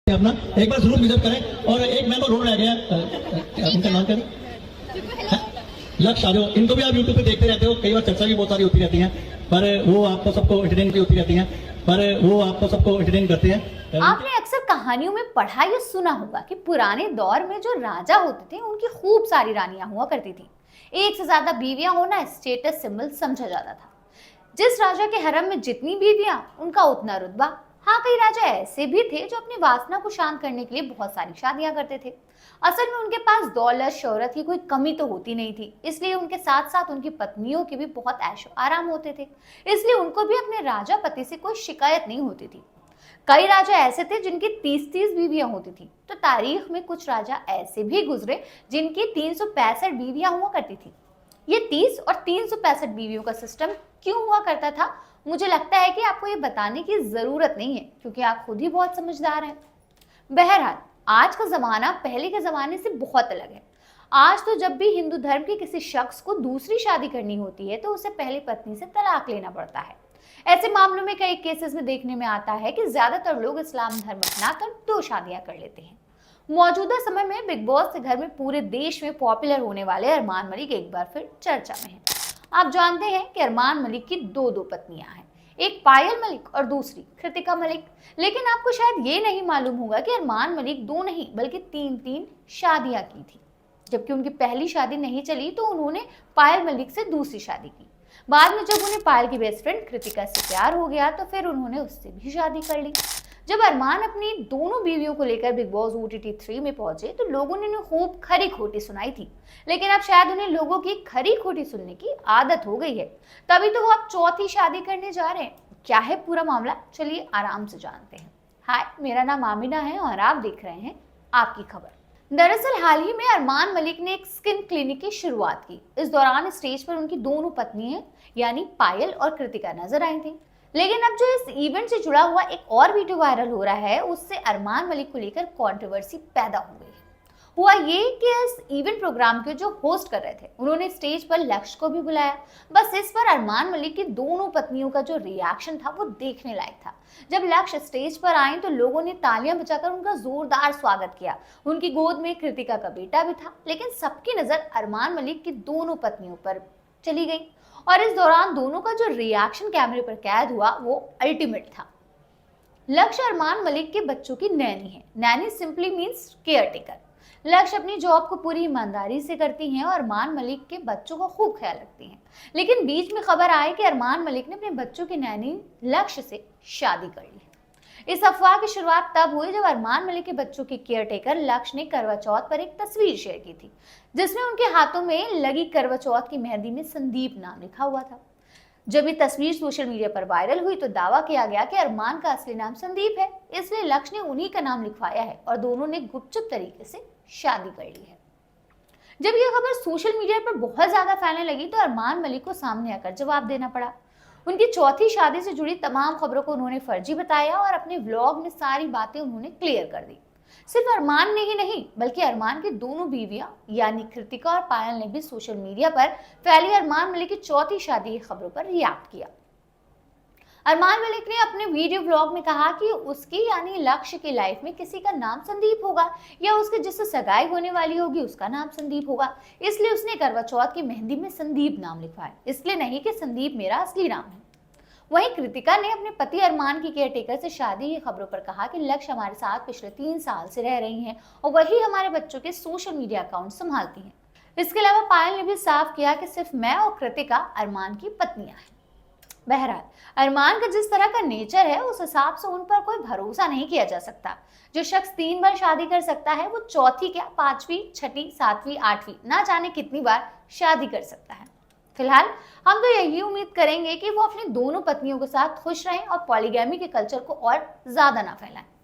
अपना एक बार जरूर विजिट करें। और एक मेंबर और रह गया, उनका नाम क्या है? लक्ष्य आजो। इनको भी आप यूट्यूब पे देखते रहते हो, कई बार चर्चा भी बहुत सारी होती रहती है, पर वो आपको सबको एंटरटेन की होती रहती है, पर वो आपको सबको एंटरटेन करते हैं। आपने अक्सर कहानियों में पढ़ा या सुना होगा कि पुराने दौर में जो राजा होते थे उनकी खूब सारी रानियां हुआ करती थी। एक से ज्यादा बीवियां होना स्टेटस सिंबल समझा जाता था। जिस राजा के हरम में जितनी बीवियां उनका उतना रुतबा। हाँ, कई राजा ऐसे भी थे जो अपनी वासना को शांत करने के लिए बहुत सारी शादियां करते थे। असल में उनके पास दौलत शोहरत की कोई कमी तो होती नहीं थी, इसलिए उनके साथ साथ उनकी पत्नियों के भी बहुत ऐशो आराम होते थे। इसलिए उनको भी अपने राजा पति से कोई शिकायत नहीं होती थी। कई राजा ऐसे थे जिनकी 30-30 बीवियां होती थी, तो तारीख में कुछ राजा ऐसे भी गुजरे जिनकी 365 बीवियां हुआ करती थी। ये 30 और 365 बीवियों का सिस्टम क्यों हुआ करता था, मुझे लगता है कि आपको ये बताने की जरूरत नहीं है, क्योंकि आप खुद ही बहुत समझदार हैं। बहरहाल, आज का जमाना पहले के जमाने से बहुत अलग है। आज तो जब भी हिंदू धर्म के किसी शख्स को दूसरी शादी करनी होती है तो उसे पहली पत्नी से तलाक लेना पड़ता है। ऐसे मामलों में कई केसेस में देखने में आता है कि ज्यादातर लोग इस्लाम धर्म अपनाकर 2 शादियां कर लेते हैं। मौजूदा समय में बिग बॉस के घर में पूरे देश में पॉपुलर होने वाले अरमान मलिक एक बार फिर चर्चा में हैं। आप जानते हैं कि अरमान मलिक की दो पत्नियां हैं, एक पायल मलिक और दूसरी कृतिका मलिक। लेकिन आपको शायद ये नहीं मालूम होगा कि अरमान मलिक 2 नहीं बल्कि 3-3 शादियां की थी। जबकि उनकी पहली शादी नहीं चली तो उन्होंने पायल मलिक से दूसरी शादी की। बाद में जब उन्हें पायल की बेस्ट फ्रेंड कृतिका से प्यार हो गया तो फिर उन्होंने उससे भी शादी कर ली। जब अरमान अपनी दोनों बीवियों को लेकर बिग बॉस OTT 3 में पहुंचे तो लोगों ने उन्हें खूब खरी खोटी सुनाई थी। लेकिन अब शायद उन्हें लोगों की खरी खोटी सुनने की आदत हो गई है, तभी तो वो अब चौथी शादी करने जा रहे हैं। क्या है पूरा मामला, चलिए आराम से जानते हैं। हाय, मेरा नाम आमिना है और आप देख रहे हैं आपकी खबर। दरअसल हाल ही में अरमान मलिक ने एक स्किन क्लिनिक की शुरुआत की। इस दौरान स्टेज पर उनकी दोनों पत्नियां यानी पायल और कृतिका नजर आई थी। लेकिन अब जो इस इवेंट से जुड़ा हुआ एक और वीडियो वायरल हो रहा है, उससे अरमान मलिक को लेकर कंट्रोवर्सी पैदा हो गई है। हुआ ये कि इस इवेंट प्रोग्राम के जो होस्ट कर रहे थे उन्होंने स्टेज पर लक्ष्य को भी बुलाया। बस इस पर अरमान मलिक की दोनों पत्नियों का जो रिएक्शन था वो देखने लायक था। जब लक्ष्य स्टेज पर आए तो लोगों ने तालियां बजाकर उनका जोरदार स्वागत किया। उनकी गोद में कृतिका का बेटा भी था, लेकिन सबकी नजर अरमान मलिक की दोनों पत्नियों पर चली गई। और इस दौरान दोनों का जो रिएक्शन कैमरे पर कैद हुआ वो अल्टीमेट था। लक्ष्य अरमान मलिक के बच्चों की नैनी है। Naini simply means care taker. लक्ष्य अपनी जॉब को पूरी ईमानदारी से करती हैं और अरमान मलिक के बच्चों का खूब ख्याल रखती हैं। लेकिन बीच में खबर आई कि अरमान मलिक ने अपने बच्चों की नैनी लक्ष्य से शादी कर ली। इस अफवाह की शुरुआत तब हुई जब अरमान मलिक के बच्चों की केयर टेकर लक्ष्य ने करवा चौथ पर एक तस्वीर शेयर की थी, जिसमें उनके हाथों में लगी करवा चौथ की मेहंदी में संदीप नाम लिखा हुआ था। जब ये तस्वीर सोशल मीडिया पर वायरल हुई तो दावा किया गया कि अरमान का असली नाम संदीप है, इसलिए लक्ष्य ने उन्हीं का नाम लिखवाया है और दोनों ने गुपचुप तरीके से शादी कर ली है। जब यह खबर सोशल मीडिया पर बहुत ज्यादा फैलने लगी तो अरमान मलिक को सामने आकर जवाब देना पड़ा। उनकी चौथी शादी से जुड़ी तमाम खबरों को उन्होंने फर्जी बताया और अपने व्लॉग में सारी बातें उन्होंने क्लियर कर दी। सिर्फ अरमान ने ही नहीं बल्कि अरमान की दोनों बीवियां यानी कृतिका और पायल ने भी सोशल मीडिया पर फैली अरमान मलिक की चौथी शादी की खबरों पर रिएक्ट किया। अरमान मलिक ने अपने वीडियो ब्लॉग में कहा कि उसकी यानी लक्ष्य की लाइफ में किसी का नाम संदीप होगा या उसके जिससे सगाई होने वाली होगी उसका नाम संदीप होगा, इसलिए उसने करवा चौथ की मेहंदी में संदीप नाम लिखवाया, इसलिए नहीं कि संदीप मेरा असली नाम है। वहीं कृतिका ने अपने पति अरमान की केयरटेकर से शादी की खबरों पर कहा कि लक्ष्य हमारे साथ पिछले 3 साल से रह रही हैं और वही हमारे बच्चों के सोशल मीडिया अकाउंट संभालती हैं। इसके अलावा पायल ने भी साफ किया कि सिर्फ मैं और कृतिका अरमान की पत्नियां हैं। बहरहाल, अरमान का जिस तरह का नेचर है उस हिसाब से उन पर कोई भरोसा नहीं किया जा सकता। जो शख्स 3 बार शादी कर सकता है वो चौथी क्या 5वीं, 6ठी, 7वीं, 8वीं ना जाने कितनी बार शादी कर सकता है। फिलहाल हम तो यही उम्मीद करेंगे कि वो अपनी दोनों पत्नियों के साथ खुश रहें और पॉलीगैमी के कल्चर को और ज्यादा ना फैलाएं।